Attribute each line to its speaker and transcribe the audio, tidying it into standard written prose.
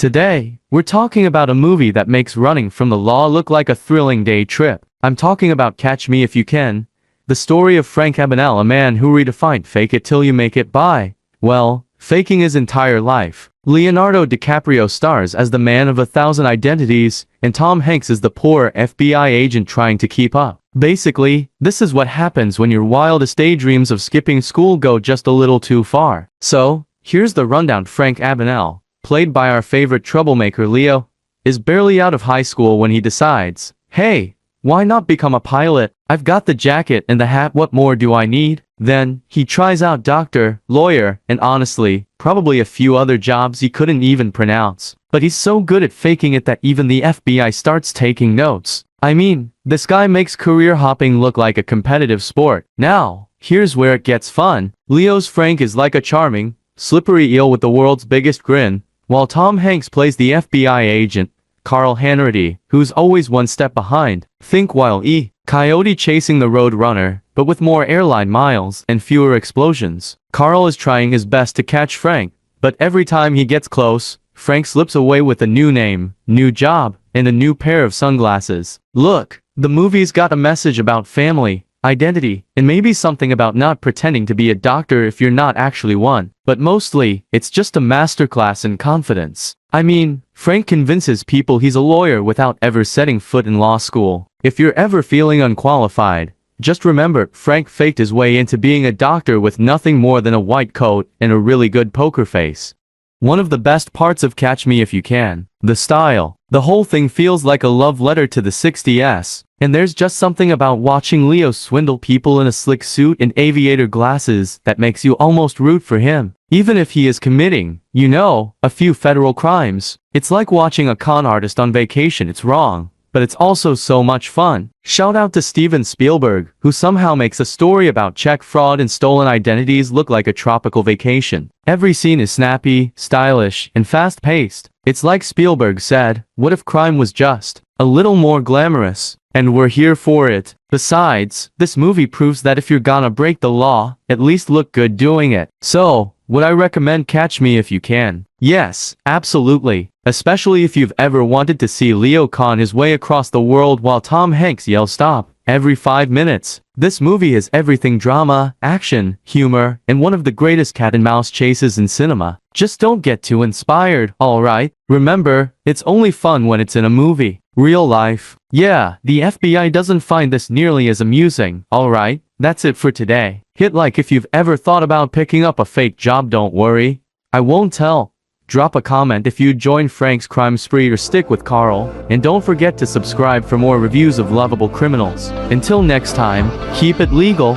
Speaker 1: Today, we're talking about a movie that makes running from the law look like a thrilling day trip. I'm talking about Catch Me If You Can, the story of Frank Abagnale, a man who redefined fake it till you make it by, well, faking his entire life. Leonardo DiCaprio stars as the man of 1,000 identities, and Tom Hanks is the poor FBI agent trying to keep up. Basically, this is what happens when your wildest daydreams of skipping school go just a little too far. So, here's the rundown. Frank Abagnale, played by our favorite troublemaker Leo, is barely out of high school when he decides, hey, why not become a pilot? I've got the jacket and the hat, what more do I need? Then, he tries out doctor, lawyer, and honestly, probably a few other jobs he couldn't even pronounce. But he's so good at faking it that even the FBI starts taking notes. I mean, this guy makes career hopping look like a competitive sport. Now, here's where it gets fun. Leo's Frank is like a charming, slippery eel with the world's biggest grin, while Tom Hanks plays the FBI agent, Carl Hanratty, who's always one step behind. Think Wile E. Coyote chasing the road runner, but with more airline miles and fewer explosions. Carl is trying his best to catch Frank, but every time he gets close, Frank slips away with a new name, new job, and a new pair of sunglasses. Look, the movie's got a message about family, identity, and maybe something about not pretending to be a doctor if you're not actually one. But mostly, it's just a masterclass in confidence. I mean, Frank convinces people he's a lawyer without ever setting foot in law school. If you're ever feeling unqualified, just remember, Frank faked his way into being a doctor with nothing more than a white coat and a really good poker face. One of the best parts of Catch Me If You Can, the style. The whole thing feels like a love letter to the 60s, and there's just something about watching Leo swindle people in a slick suit and aviator glasses that makes you almost root for him. Even if he is committing, you know, a few federal crimes. It's like watching a con artist on vacation. It's wrong, but it's also so much fun. Shout out to Steven Spielberg, who somehow makes a story about check fraud and stolen identities look like a tropical vacation. Every scene is snappy, stylish, and fast-paced. It's like Spielberg said, what if crime was just a little more glamorous? And we're here for it. Besides, this movie proves that if you're gonna break the law, at least look good doing it. So, would I recommend Catch Me If You Can? Yes, absolutely. Especially if you've ever wanted to see Leo con his way across the world while Tom Hanks yells stop every 5 minutes. This movie has everything: drama, action, humor, and one of the greatest cat and mouse chases in cinema. Just don't get too inspired, alright? Remember, it's only fun when it's in a movie. Real life. Yeah, the FBI doesn't find this nearly as amusing, alright? That's it for today. Hit like if you've ever thought about picking up a fake job. Don't worry, I won't tell. Drop a comment if you'd join Frank's crime spree or stick with Carl, and don't forget to subscribe for more reviews of lovable criminals. Until next time, keep it legal.